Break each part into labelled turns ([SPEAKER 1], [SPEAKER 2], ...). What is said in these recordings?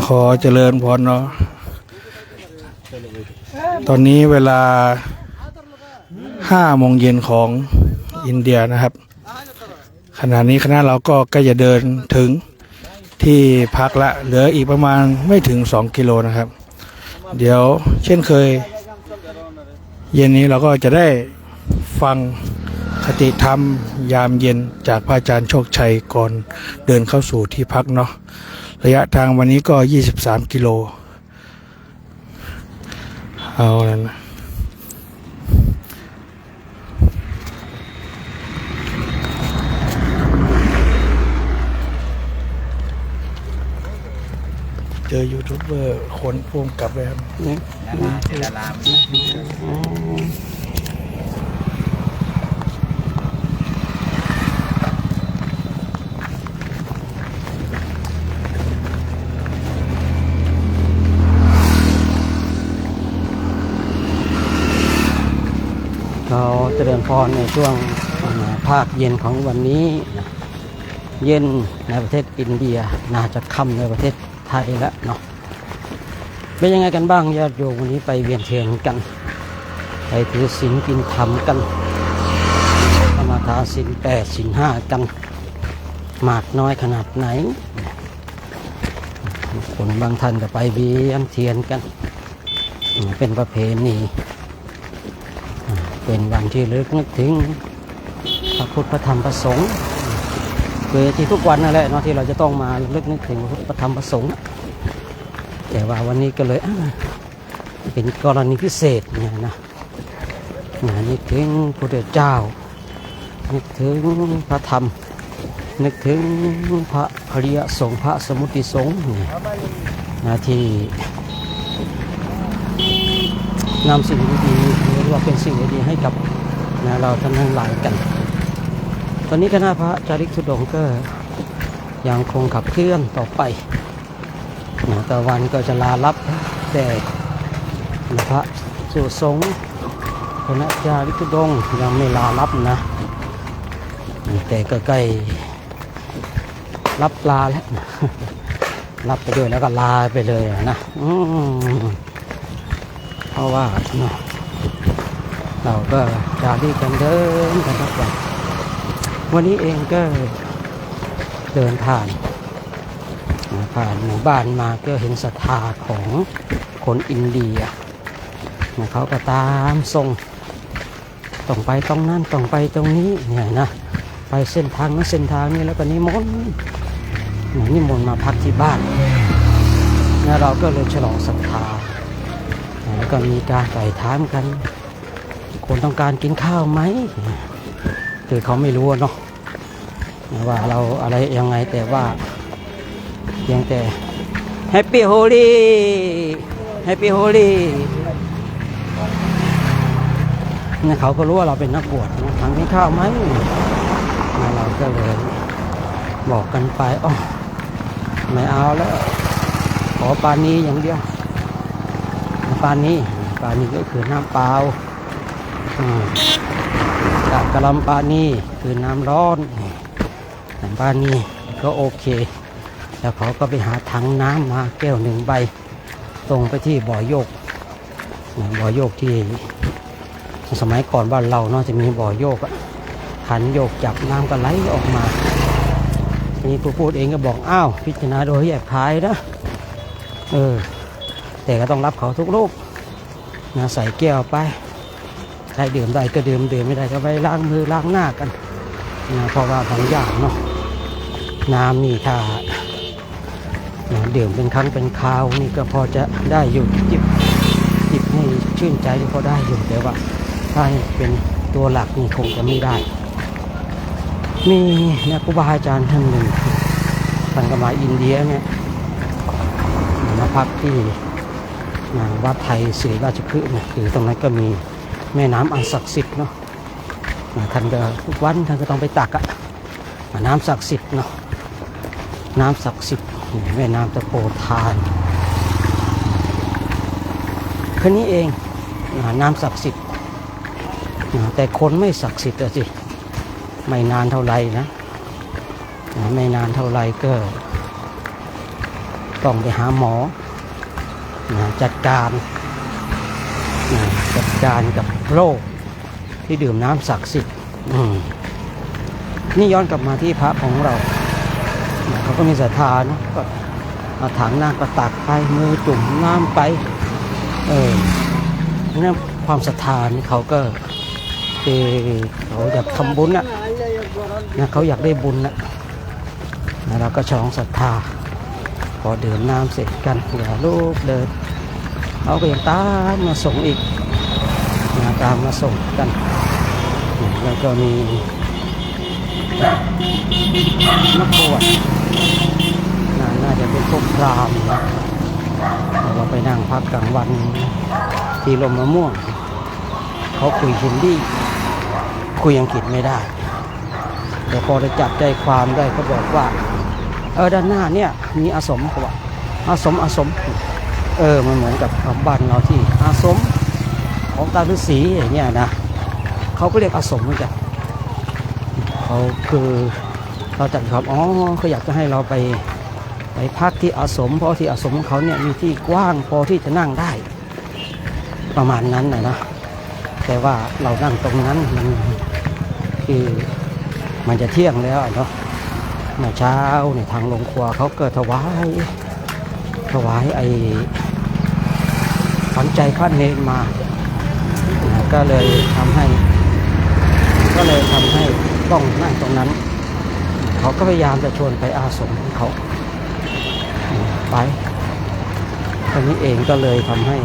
[SPEAKER 1] ขอเจริญพรเนาะตอนนี้เวลา5 โมงเย็นของอินเดียนะครับขณะนี้คณะเราก็ใกล้จะเดินถึงที่พักละเหลืออีกประมาณไม่ถึง2 กิโลนะครับเดี๋ยวเช่นเคยเย็นนี้เราก็จะได้ฟังคติธรรมยามเย็นจากพระอาจารย์โชคชัยก่อนเดินเข้าสู่ที่พักเนาะระยะทางวันนี้ก็23 กิโลเอาแล้วนะเจอยูทูบเบอร์คนพ่วงกลับเลยครับดารา
[SPEAKER 2] เราเจริญพรในช่วงภาคเย็นของวันนี้นะเย็นในประเทศอินเดียน่าจะค่ำในประเทศไทยแล้วเนาะเป็นยังไงกันบ้างญาติโยมวันนี้ไปเวียนเทียนกันไปถือศีลกินธรรมกันสมาทานศีล8 ศีล 5กันมากน้อยขนาดไหนคนบางท่านก็ไปเวียนเทียนกันเป็นประเพณีเป็นวันที่ลึกนึกถึงพระพุทธพระธรรมพระสงฆ์คือที่ทุกวันนั่นแหละเนาะที่เราจะต้องมาลึกนึกถึงพระพุทธพระธรรมพระสงฆ์แต่ว่าวันนี้ก็เลยเป็นกรณีพิเศษเนี่ยนะนึกถึงพระพุทธเจ้านึกถึงพระธรรมนึกถึงพระอริยสงฆ์พระสมุติสงฆ์นะที่นำสิ่งดีๆหรือว่าเป็นสิ่งดีๆให้กับเราท่านทั้งหลายกันตอนนี้คณะพระจาริกธุดงค์ก็ยังคงขับเคลื่อนต่อไปแต่วันก็จะลาลับแต่พระสุสงฆ์คณะจาริกธุดงค์ยังไม่ลาลับนะแต่ก็ใกล้รับลาแล้วรับไปด้วยแล้วก็ลาไปเลยนะเพราะว่าเราก็จะดีกันเดินกันทุกวันนี้เองก็เดินผ่านหมู่บ้านมาก็เห็นศรัทธาของคนอินเดียเขาก็ตามส่งต้องไปตรงนั้นต้องไปตรงนี้เนี่ยนะไปเส้นทางนั้นเส้นทางนี้แล้วก็นิมนต์มาพักที่บ้านแล้วเราก็เลยฉลองศรัทธาแล้วก็มีการไต่ถามกันคนต้องการกินข้าวไหมคือเขาไม่รู้เนาะว่าเราอะไรยังไงแต่ว่าเพียงแต่แฮปปี้โฮลี่แฮปปี้โฮลี่เนี่ยเขาก็รู้ว่าเราเป็นนักบวชทานกินข้าวไหมเราก็เลยบอกกันไปอ๋อไม่เอาแล้วขอปานีอย่างเดียวปานีก็คือน้ำเปล่ากะลำปานีคือน้ำร้อนปานีก็โอเคแล้วเขาก็ไปหาถังน้ำมาแก้ว1 ใบตรงไปที่บ่อโยกที่สมัยก่อนบ้านเราเนาะจะมีบ่อโยกขันโยกจับน้ำก็ไหลออกมาทีนี้ผู้พูดเองก็บอกอ้าวพิจารณาโดยแยกขายนะแต่ก็ต้องรับเขาทุกรูปนะใส่แก้วไปได้ดื่มได้ก็ดื่มไม่ได้ก็ไปล้างมือล้างหน้ากันนะเพราะว่าบางอย่างเนาะน้ำนี่ถ้าดื่มเป็นครั้งเป็นคราวนี่ก็พอจะได้อยู่จิบให้ชื่นใจที่พอได้อยู่แต่ว่าถ้าเป็นตัวหลักนี่คงจะไม่ได้มีนักครูบาอาจารย์ท่านหนึ่งท่านก็มาอินเดียเนี่ยมาพักที่วัดไทยศรีราชพฤกษ์เนี่ยคือตรงนั้นก็มีแม่น้ำอันศักดิ์สิทธิ์เนาะท่านก็ทุกวันท่านก็ต้องไปตักน้ำศักดิ์สิทธิ์เนาะน้ำศักดิ์สิทธิ์แม่น้ำตะโพธานคืนนี้เองน้ำศักดิ์สิทธิ์แต่คนไม่ศักดิ์สิทธิ์สิไม่นานเท่าไรนะไม่นานเท่าไรก็ ต้องไปหาหมอนะจัดการกับโรคที่ดื่มน้ำศักดิ์สิทธิ์นี่ย้อนกลับมาที่พระของเราเขาก็มีศรัทธานะก็เอาถังน้ำก็ตักไปมือจุ่มน้ำไปนั่นความศรัทธานี่เขาก็เขาอยากทำบุญนะเขาอยากได้บุญนะเราก็ฉลองศรัทธาพอดื่มน้ำเสร็จกันอย่าลูกเดินเขาก็ยังตามมาส่งอีกตามมาส่งกันแล้วก็มีนักบวชน่าจะเป็นพวกพราหมณ์เราไปนั่งพักกลางวันที่ลมมะม่วงเขาคุยฮินดีคุยอังกฤษไม่ได้แต่พอได้จับใจความได้เขาบอกว่าด้านหน้าเนี่ยมีอาสมเขาบอกอาสมมันเหมือนกับบ้านเราที่อาสมของตาฤาษีอย่างเงี้ยนะเขาก็เรียกอาสมเหมือนกันเขาคือเราจัดครับเขาอยากจะให้เราไปพักที่อาสมเพราะที่อาสมของเขาเนี่ยมีที่กว้างพอที่จะนั่งได้ประมาณนั้นนะแต่ว่าเรานั่งตรงนั้นมันคือมันจะเที่ยงแล้วเนาะเมื่อเช้าในทางลงครัวเขาเกิดถวายไอ้ขวัญใจพระเนรมาก็เลยทำให้ต้องนั่งตรงนั้นเขาก็พยายามจะชวนไปอาสมของเขาไปตรงนี้เองก็เลยทำให้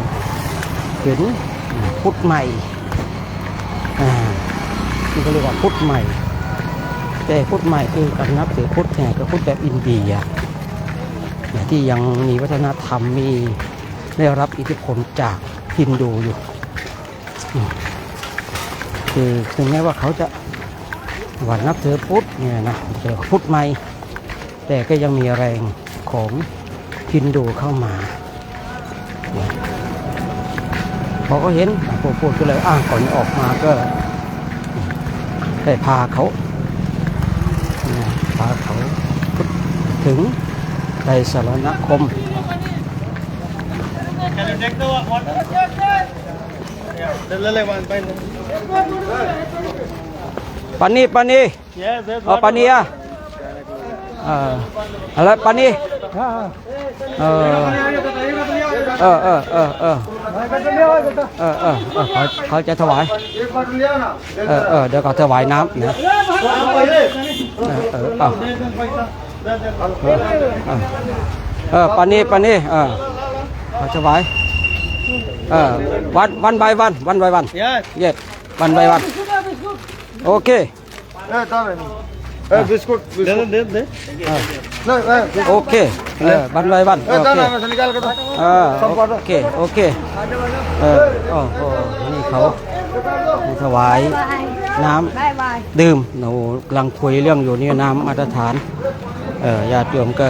[SPEAKER 2] เห็นพุทธใหม่ที่เขาเรียกว่าพุทธใหม่แต่พุทธใหม่คือการนับถือพุทธเนี่ยก็พุทธแบบอินเดียที่ยังมีวัฒนธรรมมีได้รับอิทธิพลจากฮินดูอยู่คือถึงแม้ว่าเขาจะวันนับถือพุทธเนี่ยนะเจอพุทธใหม่แต่ก็ยังมีแรงของฮินดูเข้ามาพอเขาเห็นพูดก็เลยก่อนออกมาก็ได้พาเขาถึงไตรสรณคมปานีปานีอะไรปานีเขาจะถวายเดี๋ยวเขาถวายน้ำนะปานีเขาถวายวันby oneเย็ดวันby oneโอเค
[SPEAKER 3] बिस्कुट
[SPEAKER 2] โอเควันby oneโอเคนี่เขาถวายน้ำดื่มหนูกำลังคุยเรื่องอยู่นี่น้ำมาตรฐานญาติโยมก็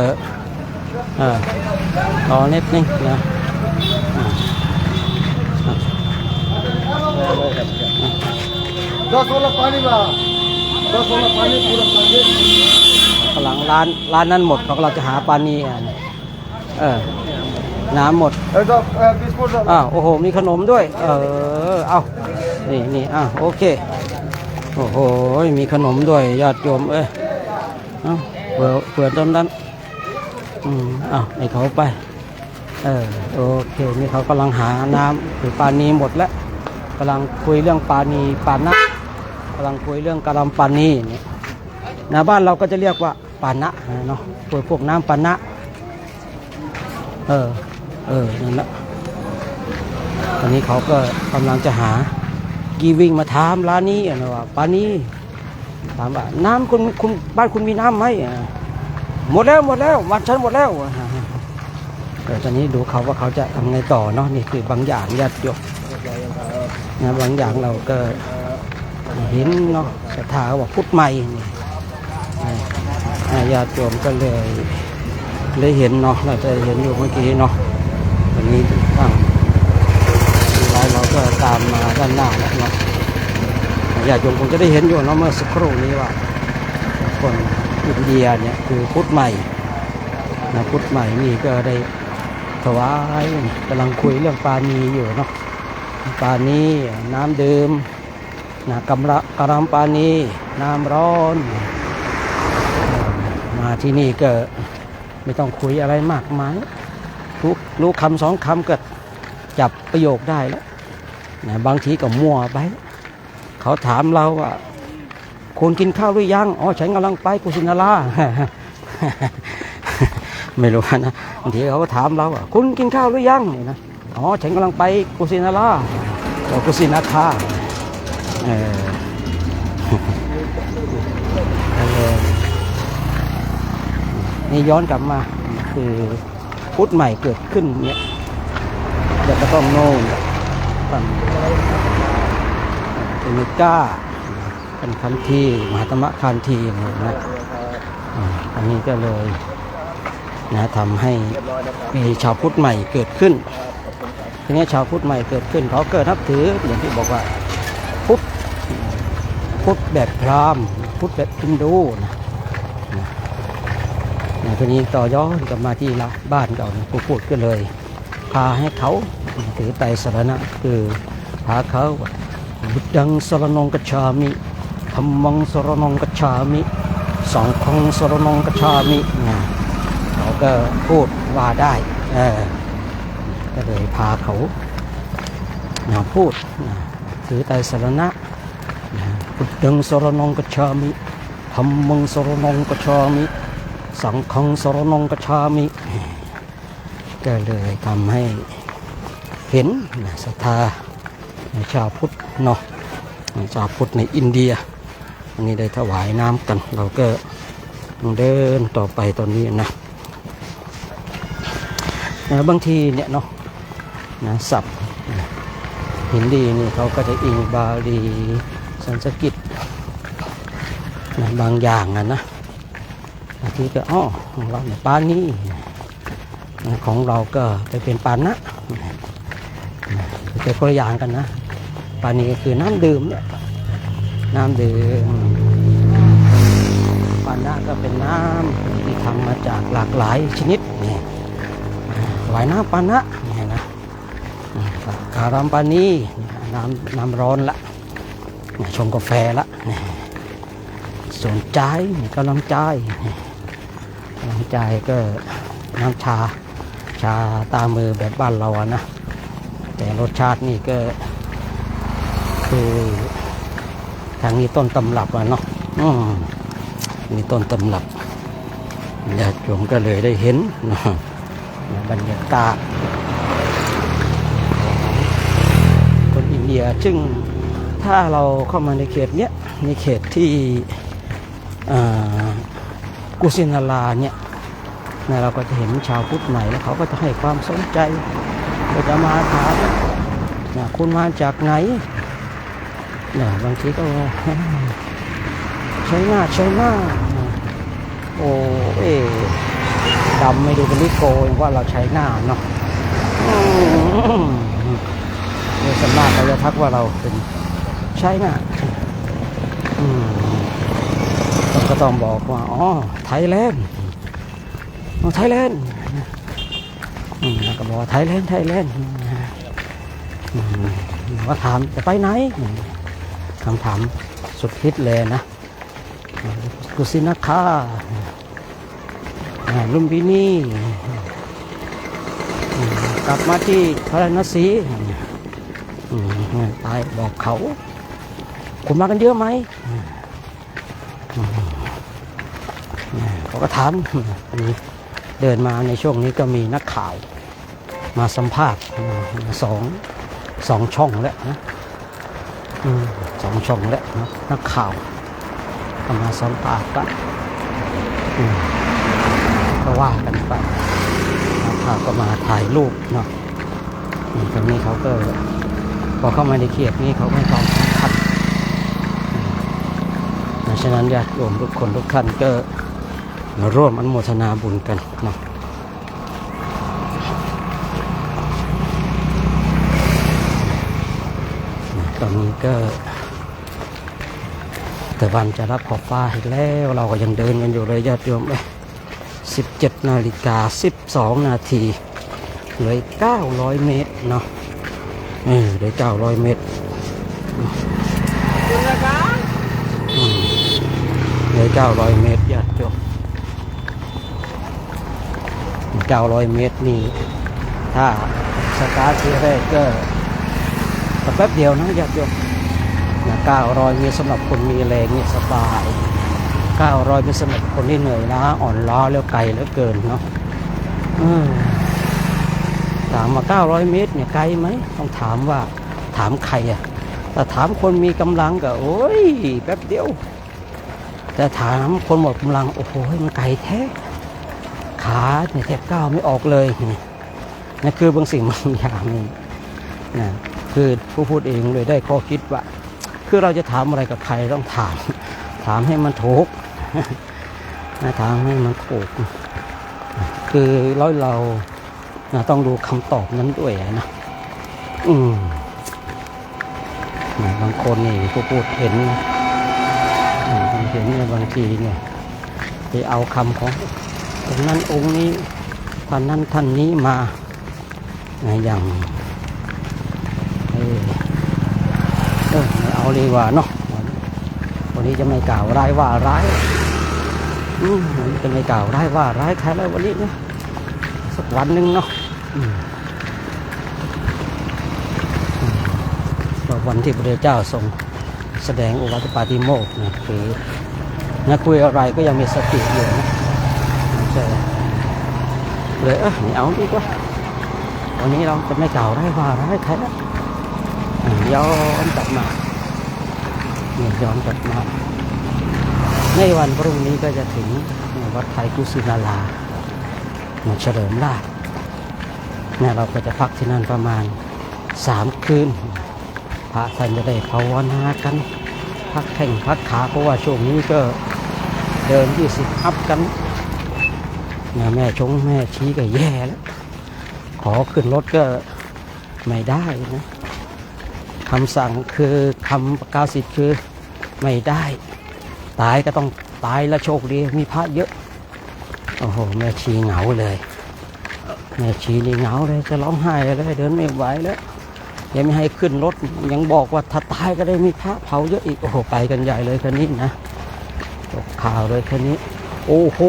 [SPEAKER 2] รอนิดนึงนะกำลังร้านนั้นหมดเขากำลังจะหาปานีน้ำหมดโอ้โหมีขนมด้วยเอานี่โอเคโอ้โหมีขนมด้วยญาติโยมเผื่อตอนนั้นให้เขาไปโอเคนี่เขากำลังหาน้ำหรือปานีหมดแล้วกำลังคุยเรื่องปานีปานะกำลังคุยเรื่องกะลำปานีเนี่ยบ้านเราก็จะเรียกว่าปานะเนาะพวกน้ำปานะนั่นแหละตอนนี้เขาก็กำลังจะหาวิ่งมาถามร้านนี้นะว่าปานีถามว่าน้ำคุณบ้านคุณมีน้ำไหมหมดแล้ววันฉันหมดแล้วตอนนี้ดูเขาว่าเขาจะทำไงต่อเนาะนี่คือบางอย่างญาติโยมนะบางอย่างเราก็เห็นเนาะศรัทธาว่าพุทธใหม่นี่ญาติโยมก็เลยเห็นเนาะเราจะเห็นอยู่เมื่อกี้เนาะวันนี้ตั้งเราก็ตามมาด้านหน้าแล้วเนาะญาติโยมคงจะได้เห็นอยู่เนาะเมื่อสักครู่นี้ว่าคนอินเดียเนี่ยคือพุทธใหม่ นะพุทธใหม่นี่ก็ได้ถวายกำลังคุยเรื่องปานีอยู่เนาะปานีน้ำดื่มนะกำลังปานีน้ำร้อนมาที่นี่ก็ไม่ต้องคุยอะไรมากมายรู้คำสองคำก็จับประโยคได้แล้วนะบางทีก็มั่วไปเขาถามเราว่าคุณกินข้าวหรือยังอ๋อฉันกำลังไปกุสินารา ไม่รู้นะบางทีเขาก็ถามเราว่าคุณกินข้าวหรือยังนี่นะอ๋อฉันกำลังไปกุสินารากุสินาคานี่ย้อนกลับมาคือพุทธใหม่เกิดขึ้นเนี่ยเดี๋ยวก็ต้องโน่นฝั่งเมกาเป็นคันทีมหาธรรมคันทีนะอันนี้ก็เลยนะทำให้มีชาวพุทธใหม่เกิดขึ้นทีนี้ชาวพุทธใหม่เกิดขึ้นเขาเกิดนับถืออย่างที่บอกว่าพุทธแบบพราหมณ์พุทธแบบฮินดูนะทีนี้ต่อย้อนกลับมาที่บ้านเก่าผู้พูดก็เลยพาให้เขาถือไตรสรณะคือพาเขาบุตดังสรณังกัจฉามิธัมมังสรณังกัจฉามิสังฆังสรณังกัจฉามิเขาก็พูดว่าได้ก็เลยพาเขาพูดถือไตรสรณะบุตดังสรณังกัจฉามิธัมมังสรณังกัจฉามิสังฆังสรณังกัจฉามิก็เลยทำให้เห็นศรัทธาในชาวพุทธเนาะชาวพุทธในอินเดียอันนี้ได้ถวายน้ำกันเราก็เดินต่อไปตอนนี้นะบางทีเนี่ยเนาะศัพท์ฮินดีนี่เขาก็จะอิงบาลีสันสกฤตบางอย่างนะบางทีก็ของเราเนี่ยปานีของเราก็ไปเป็นปานะเป็นคนละอย่างกันนะปานีก็คือน้ำดื่มเนี่ยน้ำดื่มปานะก็เป็นน้ำที่ทำมาจากหลากหลายชนิดนี่หลายน้ำปานะนี่นะการัมปานีน้ำร้อนละชงกาแฟละส่วนใจกำลังใจก็น้ำชาตามือแบบบ้านเราอะนะแต่รสชาตินี่ก็คือทางนี้ต้นตำรับอะเนาะนี่ต้นตำรับญาติโยมก็เลยได้เห็นบรรยากาศคนอินเดียซึ่งถ้าเราเข้ามาในเขตเนี้ยในเขตที่กุสินาราเนี่ยเราก็จะเห็นชาวพุทธใหม่แล้วเขาก็จะให้ความสนใจก็จะมาถามคุณมาจากไหนบางทีก็ใช้หน้าโอ้ดำไม่ดูเป็นลิโกว่าเราใช้หน้าเนาะโดยส่วนมากเราจะทักว่าเราเป็นใช้หน้าก็ต้องบอกว่าไทยแลนด์ก็บอกไทยแลนด์ว่าถามจะไปไหนคำถามสุดฮิตเลยนะกุสินาคาลุมพินีกลับมาที่พระนครศรีไปบอกเขาคุณมากันเยอะไหมเขาก็ถามเดินมาในช่วงนี้ก็มีนักข่าวมาสัมภาษณ์สองช่องแล้วนะ2 ช่องแล้วนะนักข่าวก็มาสัมภาษณ์ก็ว่ากันไปนักข่าวก็มาถ่ายรูปเนาะตรงนี้เขาก็พอเข้ามาในเขตนี้เขาให้ความสำคัญฉะนั้นญาติโยมทุกคนทุกท่านก็มาร่วมอนุโมทนาบุญกันเนาะตอนนี้ก็แต่วันจะรับขอบฟ้าอีกแล้วเราก็ยังเดินกันอยู่เลยญาติโยม 17 นาฬิกา 12 นาทีเหลือ900 เมตรเนาะเหลือ900 เมตรเหลือ900 เมตรญาติโยม900 เมตรนี่ถ้าสตาร์ทที่แรกก็แป๊บเดียวนะญาติโยม900 เมตรสำหรับคนมีแรงนี่สบาย900 เมตรสำหรับคนที่เหนื่อยล้าอ่อนล้าแล้วไกลเหลือเกินเนาะถามมา900 เมตรเนี่ยไกลไหมต้องถามว่าถามใครอะแต่ถามคนมีกำลังก็โอ้ยแป๊บเดียวแต่ถามคนหมดกำลังโอ้โหมันไกลแท้ขาเนี่ยแทบก้าวไม่ออกเลยนี่คือบางสิ่งบางอย่างนี่นะคือผู้พูดเองเลยได้ข้อคิดว่าคือเราจะถามอะไรกับใครต้องถามให้มันถูกถามให้มันถูกคือเราต้องดูคำตอบนั้นด้วยนะบางคนนี่ผู้พูดเห็นเนี่ยบางทีเนี่ยไปเอาคำขององค์นั้นองค์นี้ท่านนั้นท่านนี้มาอย่างไม่เอาเลยว่าเนาะวันนี้จะไม่กล่าวร้ายว่าร้ายวันนี้จะไม่กล่าวร้ายว่าร้ายใครแล้ววันนี้นะสักวันหนึ่งเนาะวันที่พระเจ้าทรงแสดงโอวาทปาติโมกข์นะคือนักคุยอะไรก็ยังมีสติอยู่นะใช่เลยไม่เอาดีกว่าวันนี้เราจะไม่กล่าวร้ายว่าร้ายใครแล้วย้อนกลับมาในวันพรุ่งนี้ก็จะถึงวัดไทยกุสินาราเฉลิมราชเนี่ยเราก็จะพักที่นั่นประมาณ3 คืนพระท่านจะได้ภาวนากันพักแข้งพักขาเพราะว่าช่วงนี้ก็เดิน20 อัพกันแม่ชี้ก็แย่แล้วขอขึ้นรถก็ไม่ได้นะคำสั่งคือคำประกาศสิทธิ์คือไม่ได้ตายก็ต้องตายแล้วโชคดีมีพระเยอะโอ้โหแม่ชีเหงาเลยแม่ชีนี่เหงาเลยจะร้องไห้เลยเดินไม่ไหวแล้วยังไม่ให้ขึ้นรถยังบอกว่าถ้าตายก็ได้มีพระเผาเยอะอีกโอ้โหไปกันใหญ่เลยคันนี้นะตกข่าวเลยคันนี้โอ้โห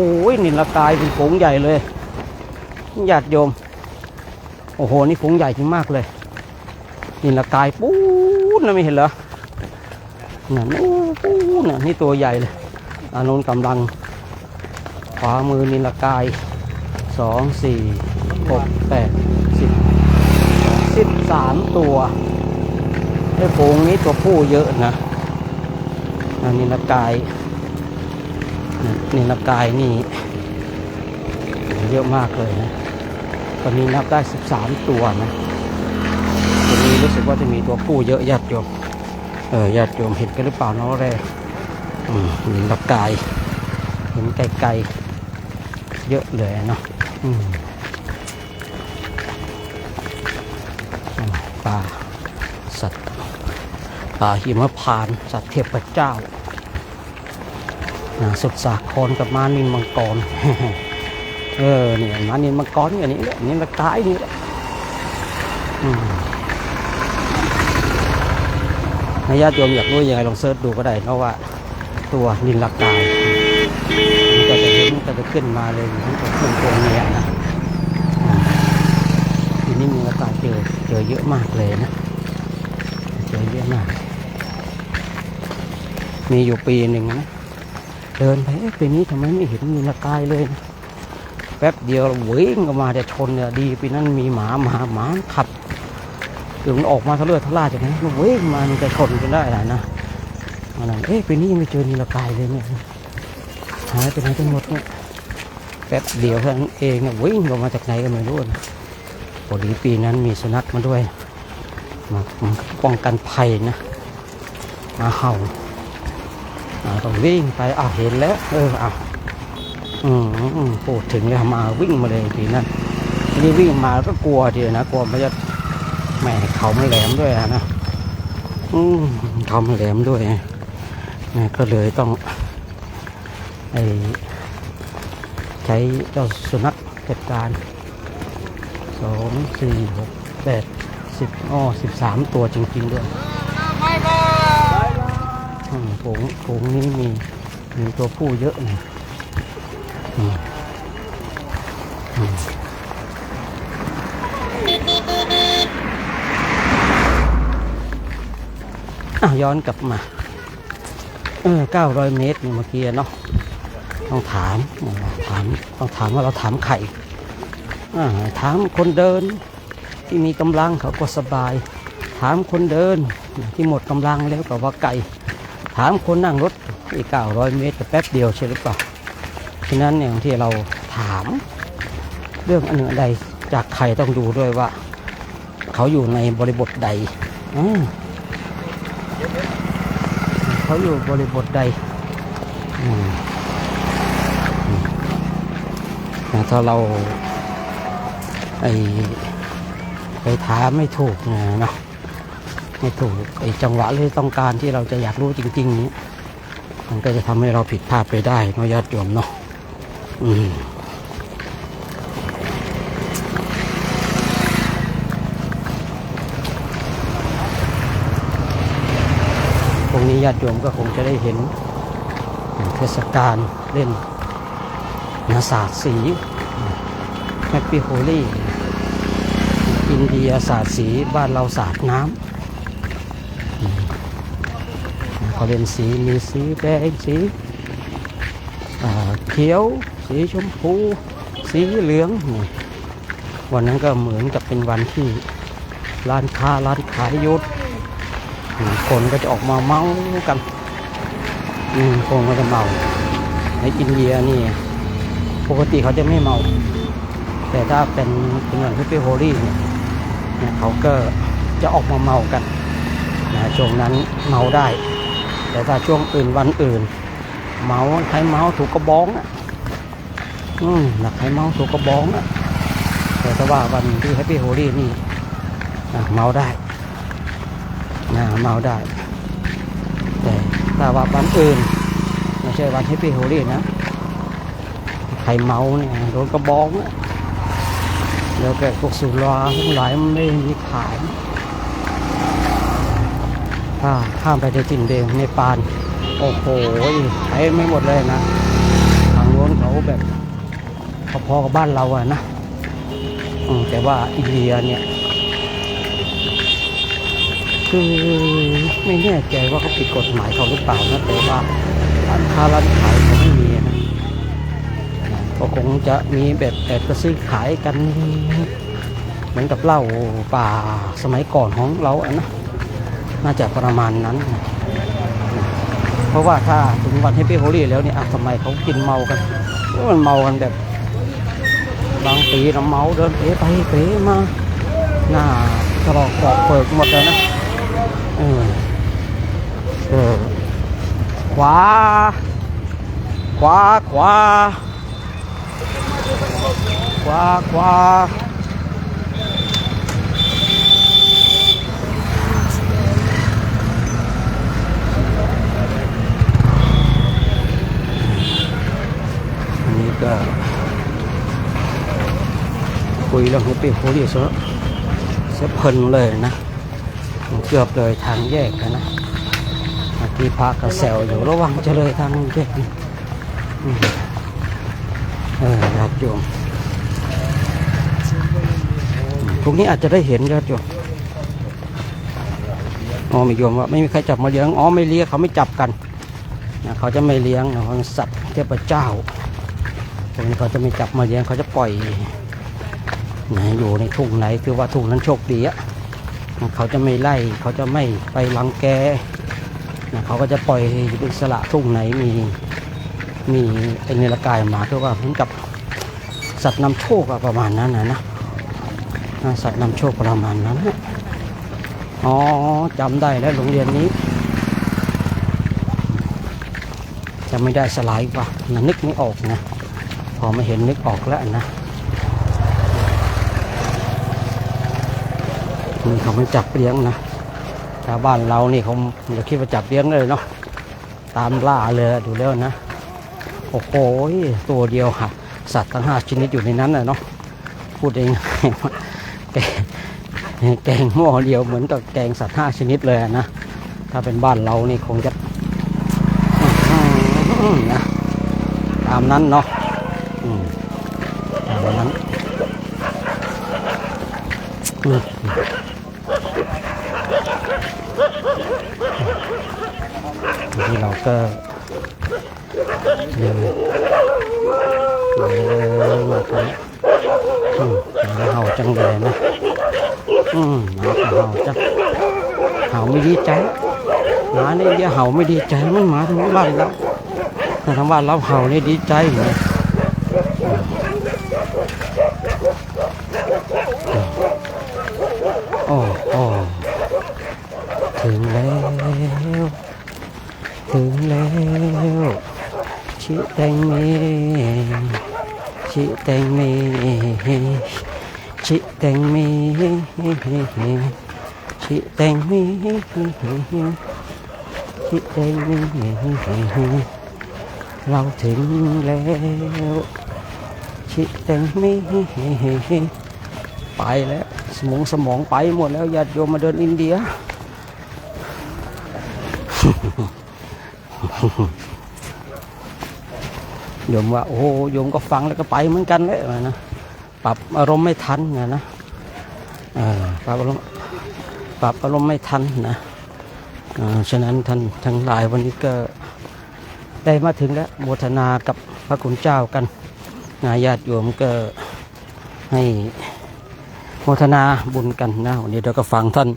[SPEAKER 2] นี่ละกายเป็นฝูงใหญ่เลยญาติโยมโอ้โหนี่ฝูงใหญ่จริงมากเลยนี่ละกายปู๊ดนะไม่เห็นเหรอนั่นปู๊ดน่ะนี่ตัวใหญ่เลยอานนท์กำลังขวามือนี่ละกาย2 4 6 8 10 13 ตัวไอ้ฝูงนี้ตัวผู้เยอะนะนี่ละกายนี่ละกายนี่เยอะมากเลยนะตอนนี้นับได้13 ตัวนะตัวนี้รู้สึกว่าจะมีตัวผู้เยอะญาติโยมญาติโยมเห็นกันหรือเปล่าเนาะแร่นี่ละกายเห็นไกลๆเยอะเลยเนาะป่าสัตว์ป่าหิมพานต์สัตว์เทพเจ้าสุดสาครกับม้านินมังกรเนี่ยม้านินมังกรอย่างนี้แหละนี่ละกายนี่แหละญาติโยมอยากรู้ยังไงลองเสิร์ชดูก็ได้เพราะว่าตัวนินละกายมันก็จะเห็นมันก็จะขึ้นมาเลยทั้งตัวผู้ตัวเมียนะทีนี้นินละกายเจอเยอะมากเลยนะเจอเยอะมากมีอยู่ปีหนึ่งนะเดินไปปีนี้ทำไมไม่เห็นนินละกายเลยนะแป๊บเดียววิ่งออกมาจะชนเนี่ยดีปีนั้นมีหมาขับคือมันออกมาทะเลาะทะล่าจากนั้นมันวิ่งมามันจะชนกันได้นะปีนี้ไม่เจอนิลกายเลยเนี่ยหายไปไหนทั้งหมดเนี่ยแป๊บเดียวเท่านั้นเองเนี่ยวิ่งออกมาจากไหนก็ไม่รู้นะพอดีปีนั้นมีสุนัขมาด้วยมาป้องกันภัยนะมาเห่าต้องวิ่งไปเห็นแล้วพูดถึงเลยมาวิ่งมาเลยปีนั้นนี่วิ่งมาก็กลัวทีนะกลัวมันจะแม่เขาไม่แหลมด้วยนะเขาไม่แหลมด้วยก็เลยต้องใช้ ช้เจ้าสุนัขจัดการ2 4 6 8 10 13 ตัวจริงๆด้วยฝูงนี้มีตัวผู้เยอะนะย้อนกลับมา900 เมตรนี่เมื่อกี้เนาะต้องถามว่าเราถามใครถามคนเดินที่มีกำลังเขาก็สบายถามคนเดินที่หมดกำลังแล้วก็ว่าไกลถามคนนั่งรถอีก900 เมตรแป๊บเดียวใช่หรือเปล่าฉะนั้นเนี่ยบางทีเราถามเรื่องอันหนึ่งอันใดจากใครต้องดูด้วยว่าเขาอยู่ในบริบทใดเขาอยู่บริบทใดถ้าเราไปถามไม่ถูกเนาะไม่ถูกจังหวะหรือต้องการที่เราจะอยากรู้จริงๆนี้มันก็จะทำให้เราผิดพลาดไปได้เนาะญาติโยมเนาะตรงนี้ญาติโยมก็คงจะได้เห็นเทศกาลเล่นศาสตร์สีแฮปปี้โฮลี่อินเดียศาสตร์สีบ้านเราศาสตร์น้ำเขาเล่นสีมีสีแดงสีเขียวสีชมพูสีเหลืองวันนั้นก็เหมือนกับเป็นวันที่ร้านค้าร้านขายยุทธคนก็จะออกมาเมากันคนก็จะเมาในอินเดียนี่ปกติเขาจะไม่เมาแต่ถ้าเป็นวันที่เป็นโฮลี่เนี่ยเขาก็จะออกมาเมากันช่วงนั้นเมาได้แต่ถ้าช่วงอื่นวันอื่นเมาใครเมาถูกกระบองหนักใครเมาถูกกระบองแต่ถ้าว่าวันที่แฮปปี้โฮลี่นี่เมาได้เมาได้แต่ถ้าว่าวันอื่นไม่ใช่วันแฮปปี้โฮลี่นะใครเมาเนี่ยโดนกระบองแล้วแกพวกสุราทั้งหลายมันไม่มีขายข้ามไปในถิ่นเดงในปานโอ้โหใช้ไม่หมดเลยนะทางโน้นเขาแบบพอๆกับบ้านเราอะนะแต่ว่าอินเดียเนี่ยคือไม่แน่ใจว่าเขาผิดกฎหมายเขาหรือเปล่านะแต่ว่าร้านค้าร้านขายเขาไม่มีนะก็คงจะมีแบบก็ซื้อขายกันเหมือนกับเหล้าป่าสมัยก่อนของเราอะนะน่าจะประมาณนั้นเพราะว่าถ้าถึงวันแฮปปี้โฮลี่แล้วเนี่ยทำไมเขากินเมากันมันเมากันแบบบางปีเราเมาเดินเป๋ไปเป๋มาหน้าตลอดปอกเปิกหมดเลยนะขวาขวาขวาขวาขวาอันนี้ก็คุยเรื่องแฮปปี้โฮลี่ซะเพลินเลยนะเกือบเลยทางแยกนะที่พากระแซวอยู่ระวังจะเลยทางแยกญาติโยมพวกนี้อาจจะได้เห็นญาติโยมไม่โยมว่าไม่มีใครจับมาเลี้ยงไม่เลี้ยงเขาไม่จับกันเขาจะไม่เลี้ยงเขาสัตว์เทพเจ้าพวกนี้เขาจะไม่จับมาเลี้ยงเขาจะปล่อยอยู่ในทุ่งไหนคือว่าทุ่งนั้นโชคดีเขาจะไม่ไล่เขาจะไม่ไปรังแกเขาก็จะปล่อยอิสระทุ่งไหนมีเนรกายมาคือว่าเหมือนกับสัตว์นำโชคประมาณนั้นนะสัตว์นำโชคประมาณนั้นจำได้แล้วโรงเรียนนี้จะไม่ได้สลายว่ะนึกไม่ออกนะพอมาเห็นนึกออกแล้วนะนี่เขาไม่จับเลี้ยงนะชาวบ้านเรานี่เขาจะคิดว่าจับเลี้ยงเลยเนาะตามล่าเลยดูแล้วนะโอ้โหตัวเดียวหัก สัตว์ทั้ง5ชนิดอยู่ในนั้นนะเนาะพูดเองแกงหม้อเดียวเหมือนกับแกงสัตว์5ชนิดเลยนะถ้าเป็นบ้านเรานี่คงจะนะตามนั้นเนาะตามนั้นที่เราก็เดินมาทำเห่าจังเลยนะเห่าจังเห่าไม่ดีใจหมาเนี่ยเดี๋ยวเห่าไม่ดีใจมันหมาทั้งบ้านเราแต่ทั้งบ้านเราเห่าเนี่ยดีใจเลยโอ้ถึงแล้วชิแตงเมชิแตงเมชิแตงเมชิแตงเมชิแตงเมเราถึงแล้วชิแตงเมไปแล้วสมองไปหมดแล้วญาติโยมมาเดินอินเดียโยมว่าโอ้โยมก็ฟังแล้วก็ไปเหมือนกันเลยนะปรับอารมณ์ไม่ทันนะปรับอารมณ์ไม่ทันนะฉะนั้นท่านทั้งหลายวันนี้ก็ได้มาถึงแล้วโมทนากับพระคุณเจ้ากันญาติโยมก็ให้โมทนาบุญกันนะวันนี้เราก็ฟังท่าน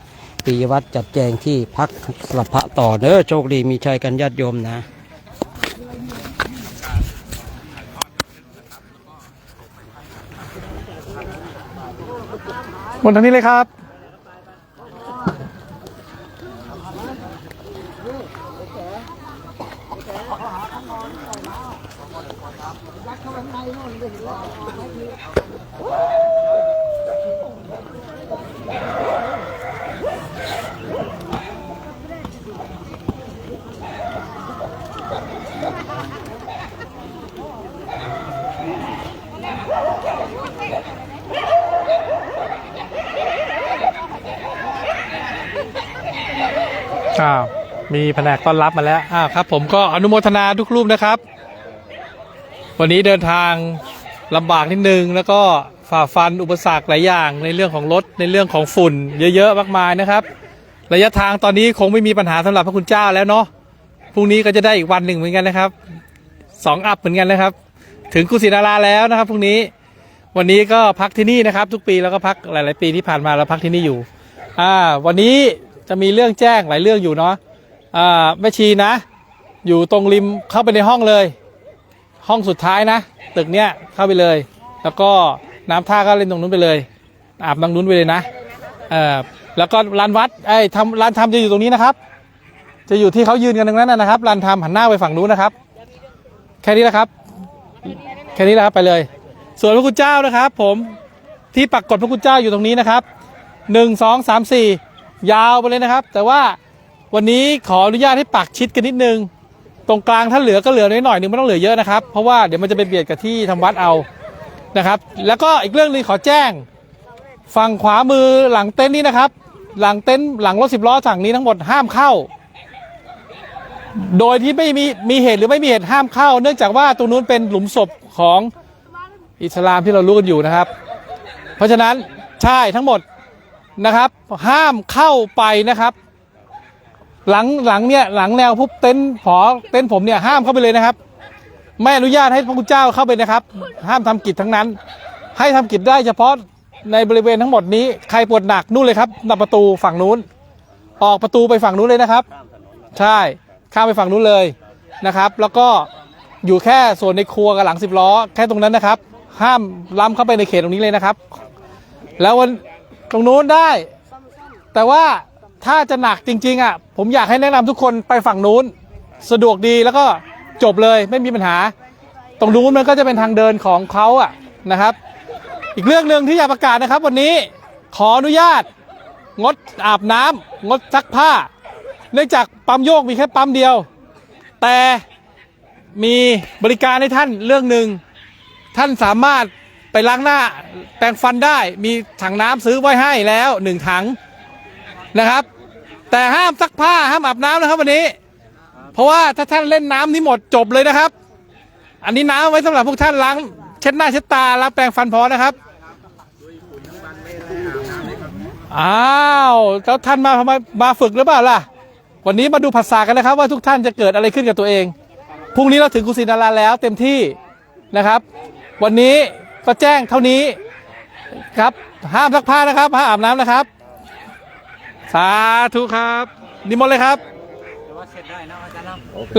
[SPEAKER 2] ปิยวัฒน์จัดแจงที่พักสลับพระต่อเด้อโชคดีมีชัยกันญาติโยมนะ
[SPEAKER 1] บนทางนี้เลยครับมีแผนกต้อนรับมาแล้วครับผมก็อนุโมทนาทุกรูปนะครับวันนี้เดินทางลำบากนิดนึงแล้วก็ฝ่าฟันอุปสรรคหลายอย่างในเรื่องของรถในเรื่องของฝุ่นเยอะๆมากมายนะครับระยะทางตอนนี้คงไม่มีปัญหาสำหรับพระคุณเจ้าแล้วเนาะพรุ่งนี้ก็จะได้อีกวันหนึ่งเหมือนกันนะครับ2 อัพเหมือนกันนะครับถึงกุสินาราแล้วนะครับพรุ่งนี้วันนี้ก็พักที่นี่นะครับทุกปีแล้วก็พักหลายๆปีที่ผ่านมาเราพักที่นี่อยู่วันนี้จะมีเรื่องแจ้งหลายเรื่องอยู่เนาะแม่ชีนะอยู่ตรงริมเข้าไปในห้องเลยห้องสุดท้ายนะตึกเนี้ยเข้าไปเลยแล้วก็น้ำท่าก็เล่นตรงนู้นไปเลยอาบตรงนู้นไปเลยนะแล้วก็ลานวัดลานธรรมจะอยู่ตรงนี้นะครับจะอยู่ที่เขายืนกันตรงนั้นนะครับลานธรรมหันหน้าไปฝั่งนู้นนะครับแค่นี้นะครับแค่นี้นะครับไปเลยส่วนพระคุณเจ้านะครับผมที่ปักกฎพระคุณเจ้าอยู่ตรงนี้นะครับ1 2 3 4ยาวไปเลยนะครับแต่ว่าวันนี้ขออนุญาตให้ปักชิดกันนิดนึงตรงกลางถ้าเหลือก็เหลือน้อยหน่อยนึงไม่ต้องเหลือเยอะนะครับเพราะว่าเดี๋ยวมันจะไปเบียดกับที่ทำวัดเอานะครับแล้วก็อีกเรื่องนึงขอแจ้งฝั่งขวามือหลังเต็นท์นี้นะครับหลังเต็นท์หลังรถ10 ล้อฝั่งนี้ทั้งหมดห้ามเข้าโดยที่ไม่มีเหตุหรือไม่มีเหตุห้ามเข้าเนื่องจากว่าตรงนู้นเป็นหลุมศพของอิสลามที่เรารู้กันอยู่นะครับเพราะฉะนั้นใช่ทั้งหมดนะครับห้ามเข้าไปนะครับหลังเนี่ยหลังแนวพุบเต็นท์ผมเนี่ยห้ามเข้าไปเลยนะครับไม่อนุญาตให้พระคุณเจ้าเข้าไปนะครับห้ามทำกิจทั้งนั้นให้ทำกิจได้เฉพาะในบริเวณทั้งหมดนี้ใครปวดหนักนู่นเลยครับหน้าประตูฝั่งนู้นออกประตูไปฝั่งนู้นเลยนะครับใช่ข้ามไปฝั่งนู้นเลยนะครับแล้วก็อยู่แค่ส่วนในครัวกับหลัง10 ล้อแค่ตรงนั้นนะครับห้ามล้ำเข้าไปในเขตตรงนี้เลยนะครับแล้ววันตรงนู้นได้แต่ว่าถ้าจะหนักจริงๆผมอยากให้แนะนำทุกคนไปฝั่งนู้นสะดวกดีแล้วก็จบเลยไม่มีปัญหาตรงนู้นมันก็จะเป็นทางเดินของเขานะครับอีกเรื่องหนึ่งที่อยากประกาศนะครับวันนี้ขออนุญาตงดอาบน้ำงดซักผ้าเนื่องจากปั๊มโยกมีแค่ปั๊มเดียวแต่มีบริการให้ท่านเรื่องหนึ่ง
[SPEAKER 3] ท่านสามารถไปล้างหน้าแปรงฟันได้มีถังน้ำซื้อไว้ให้แล้ว1 ถังนะครับแต่ห้ามซักผ้าห้ามอาบน้ำนะครับวันนี้เพราะว่าถ้าท่านเล่นน้ำนี่หมดจบเลยนะครับอันนี้น้ำไว้สำหรับพวกท่านล้างเช็ดหน้าเช็ดตาล้างแปรงฟันพอนะครับอ้าวแล้วท่านมาฝึกหรือเปล่าล่ะวันนี้มาดูภาษากันนะครับว่าทุกท่านจะเกิดอะไรขึ้นกับตัวเองพรุ่งนี้เราถึงกุศินาราแล้วเต็มที่นะครับวันนี้ก็แจ้งเท่านี้ครับห้ามซักผ้านะครับห้ามอาบน้ำนะครับสาธุครับนิมนต์เลยครับ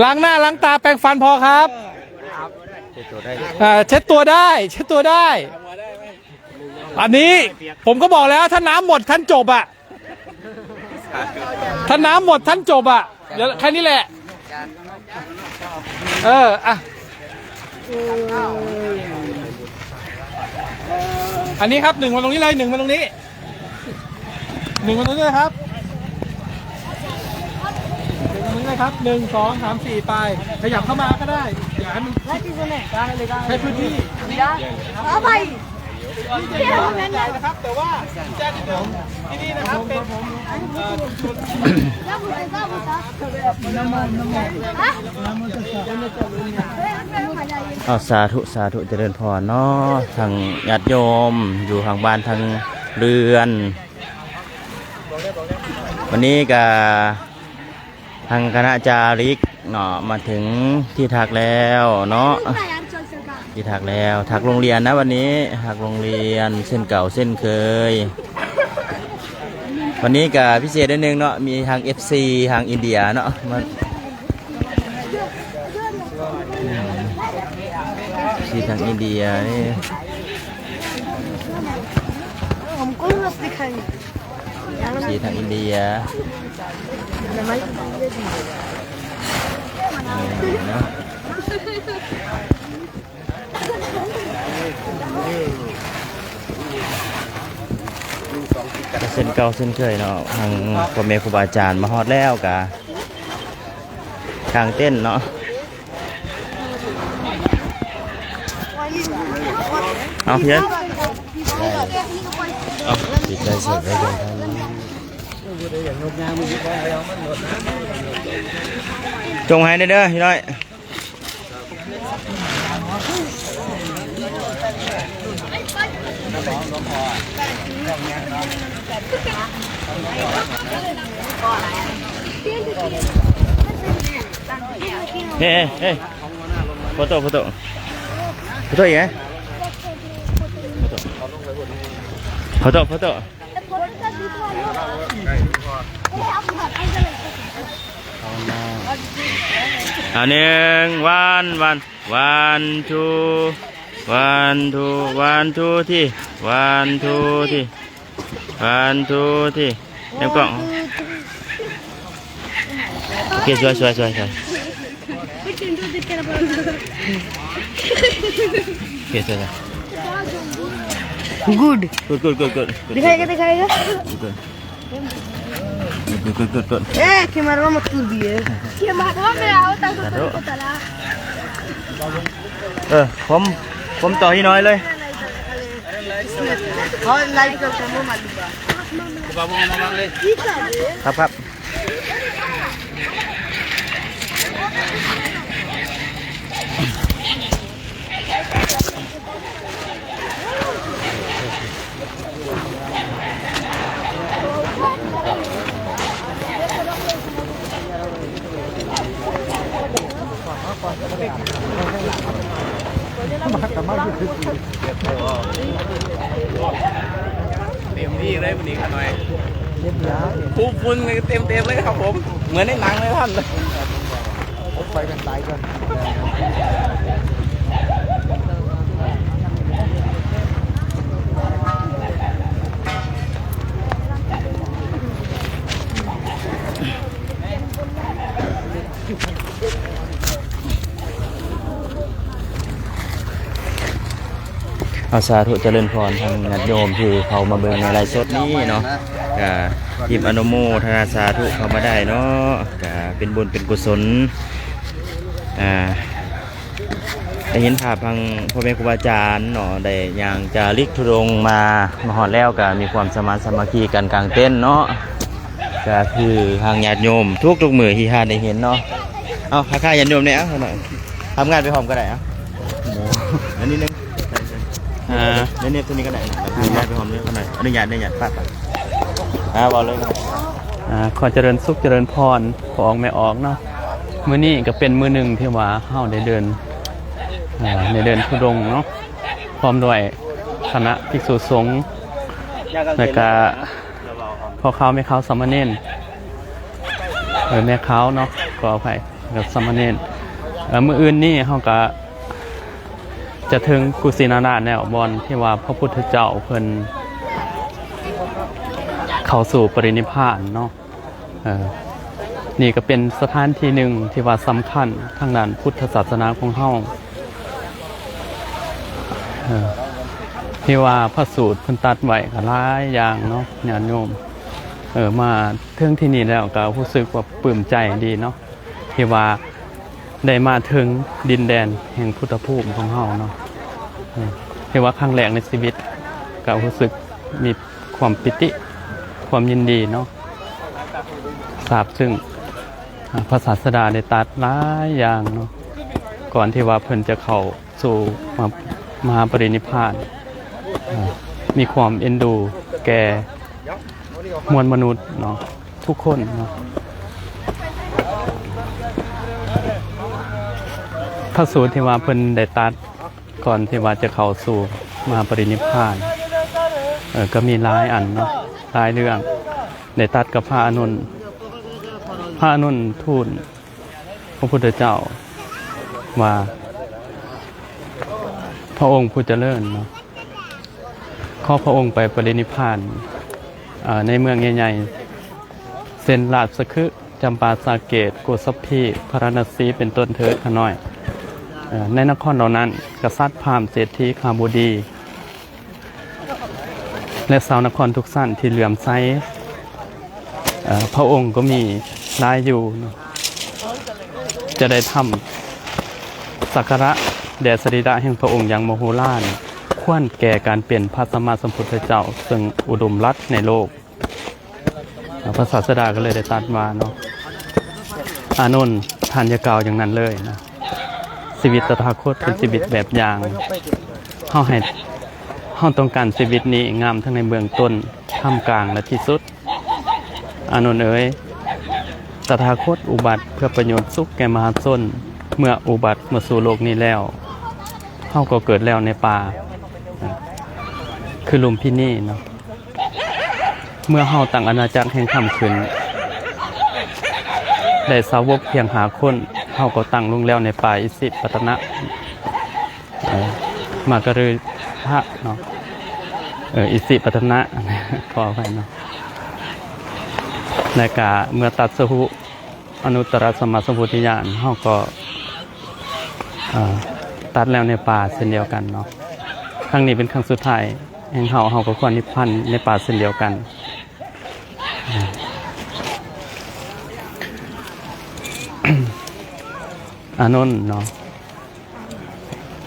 [SPEAKER 3] ล้างหน้าล้างตาแปรงฟันพอครับเช็ดตัวได้เช็ดตัวได้อันนี้ผมก็บอกแล้วถ้าน้ำหมดท่านจบอ่ะถ้าน้ำหมดท่านจบอ่ะเดี๋ยวแค่นี้แหละอ่ะอันนี้ครับ1 มาตรงนี้เลย1 มาตรงนี้1 มาตรงนี้เลยครับ1 มาตรงนี้เลยครับ1 2 3 4ไปขยับเข้ามาก็ได้อย่าให้มันใช้พื้นที่นะครับแต่ว่าแจ้งนิดนึงที่นี่นะครับเป็น
[SPEAKER 4] สาธุสาธุเจริญพรเนาะทางญาติโยมอยู่ทางบ้านทางเรือนวันนี้กับทางคณะจาริกเนาะมาถึงที่ทักแล้วเนาะที่ทักแล้วทักโรงเรียนนะวันนี้ทักโรงเรียนเส้นเก่าเส้นเคยวันนี้กับพิเศษนิดนึงเนาะมีทาง FC ทางอินเดียเนาะมาที่ทางอินเดียนี่ที่ทางอินเดียเนาะเส้นเก่าเส้นเคยเนาะทางพ่อแม่ครูบาอาจารย์มาฮอดแล้วกะทางเต้นเนาะเอาเพียรเอาปิดได้เสร็จแล้วจงให้เด้อพี่น้อยเฮ้เฮ้โฟโต้อีกไงโฟโต้อันหนึ่งวันทูที่เต็มกล่องโอเคสวยโอเคสวยgood
[SPEAKER 5] दिखाएगा
[SPEAKER 4] good
[SPEAKER 5] camera मत कर दिए कैमरा में आओ तक तो पता ला
[SPEAKER 4] ผมต่อที่น้อยเลย
[SPEAKER 5] और लाइट का कमो मालूम
[SPEAKER 4] ครับ
[SPEAKER 3] เต็มที่เลยวันนี้กันหน่อยฟูฟุ้นเต็มเลยครับผมเหมือนในหนังเลยท่านไปกันตายกัน
[SPEAKER 4] สาธุเจริญพรทางญาติโยมที่เขามาเบิ่งในไลฟ์สดนี้เนาะทีมอนุโมทนาสาธุเข้ามาได้เนาะเป็นบุญเป็นกุศลใน ได้เห็นภาพทางพ่อแม่ครูบาอาจารย์เนาะได้ย่างจาริกธุดงค์มาฮอดแล้วก็มีความสมานสามัคคีกันกลางเต้นเนาะก็คือทางญาติโยมทุกมื้อที่ท่านได้เห็นเนาะเอาค่าญาติโยมเนี่ยเอาหน่อยทำงานไปพร้อมก็ได้เอาอันนี้นึงเนี่ยตัวนี้ก็ได้ทำงานไปพร้อมเลยเอาหน่อยอนุญาตปัดบอกเลย
[SPEAKER 2] ขอเจริญสุขเจริญพรขอออกไม่ออกเนาะมื้อนี้ก็เป็นมื้อหนึ่งที่ว่าเฮาได้เดินธุดงค์เนาะพร้อมด้วยคณะภิกษุสงฆ์แล้วก็พ่อค้าแม่ค้าสามเณรแม่ค้าเนาะขออภัยกับสามเณรมื้ออื่นนี่เฮาก็จะถึงกุสินาราชแล้วบอนที่ว่าพระพุทธเจ้าเพิ่นเข้าสู่ปรินิพพานเนาะนี่ก็เป็นสถานที่หนึ่งที่ว่าสำคัญทางด้านพุทธศาสนาของเฮาที่ว่าพระสูตรเพิ่นตัดไว้ก็หลายอย่างเนาะญาติโยมมาถึงที่นี่แล้วก็รู้สึกว่าปลื้มใจดีเนาะที่ว่าได้มาถึงดินแดนแห่งพุทธภูมิของเฮาเนาะที่ว่าครั้งแรกในชีวิตก็รู้สึกมีความปิติความยินดีเนาะทราบซึ่งพระศาสดาได้ตรัสหลายอย่างเนาะก่อนที่ว่าเพิ่นจะเข้าสู่มหาปรินิพพานมีความเอ็นดูแก่มวลมนุษย์เนาะทุกคนเนาะพระสูตรที่ว่าเพิ่นได้ตรัสก่อนที่ว่าจะเข้าสู่มหาปรินิพพานก็มีหลายอันเนาะหลายเรื่องได้ตรัสกับพระอานนท์ทูลพระพุทธเจ้าว่าพระองค์ผู้เจริญเนาะขอพระองค์ไปปรินิพพานในเมืองใหญ่ๆเซนราชสฤห์จำปาสาเกตโกสัพพีพาราณสีเป็นต้นเถิดขน้อยในนครเหล่านั้นกษัตริย์พราหมณ์เศรษฐีคาบูดีและชาวนครทุกสั้นที่เหลื่อมใสพระองค์ก็มีรายอยู่จะได้ทำสักการะแด่สรีระแห่งพระองค์อย่างมโหฬารควรแก่การเปลี่ยนพระสัมมาสัมพุทธเจ้าซึ่งอุดมรัตน์ในโลกพระศาสดาก็เลยได้ตรัสว่าเนาะอานนท์ท่านอย่ากล่าวอย่างนั้นเลยนะชีวิตตถาคตเป็นชีวิตแบบอย่างเฮาต้องการชีวิตนี้งามทั้งในเบื้องต้นท่ามกลางและที่สุดอานนท์เอ๋ยตถาคตอุบัติเพื่อประโยชน์สุขแก่มหาชนเมื่ออุบัติมาสู่โลกนี้แล้วเฮาก็เกิดแล้วในป่าคือลุมพินีเนาะเมื่อเฮาตั้งอาณาจักรแห่งธรรมขึ้นได้สาวกเพียงหาคนเฮาก็ตั้งลงแล้วในป่าอิสิปตนะมากฤพะเนาะอิสิปตนะขออภัยเนาะในกาเมื่อตัดสหุอนุตตรสัมมาสัมพุทธญาณเฮาก็ตัดแล้วในป่าเช่นเดียวกันเนาะครั้งนี้เป็นครั้งสุดท้ายแห่งเฮาก็ควรนิพพานในป่าเช่นเดียวกันอานนท์เนาะ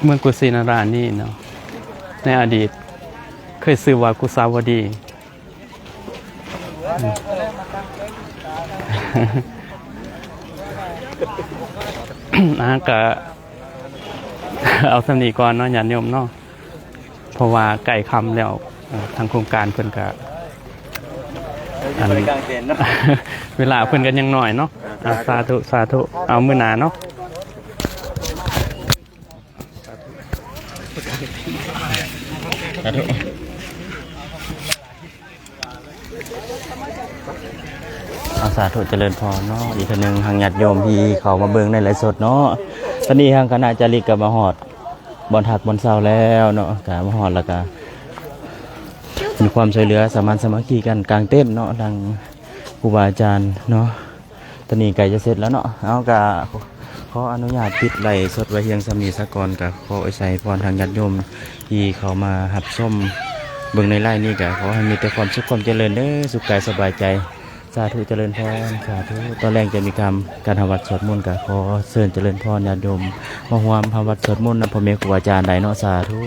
[SPEAKER 2] เมืองกุสินารานี่เนาะในอดีตเคยชื่อว่ากุสาวดีก็เอาสำนีก่อนเนาะญาติโยมเนาะเพราะว่าไก่คำแล้วทางโครงการเพิ่นก็เวลาเพิ่นกันยังหน่อยเนาะสาธุเอามื้อหน้าเนาะ
[SPEAKER 4] สาธุสาธุเจริญพรเนาะอีกทีนึงทางญาติโยมที่เขามาเบิ่งในไลฟ์สดเนาะตอนนี้ทางคณะจาริกกับมาฮอดบอนถักบอนเสาแล้วเนาะกะมาฮอดแล้วก็มีความช่วยเหลือสามัญสามัคคีกันกลางเต้นเนาะทางครูบาอาจารย์เนาะตอนนี้ใกล้จะเสร็จแล้วเนาะเอากะขออนุญาตปิดไลฟ์สดไว้เพียงสำนีซะก่อนกะขออวยชัยพรทางญาติโยมที่เขามารับชมเบิ่งในไลฟ์นี้กะขอให้มีแต่ความสุขความเจริญเด้อสุขกายสบายใจ สาธุเจริญพรสาธุตอนแรกจะมีการทำวัดสวดมนต์ก็ขอเชิญเจริญพรญาติโยมมาร่วมทำวัดสวดมนต์นำพ่อแม่ครูอาจารย์ใดเนาะสาธุ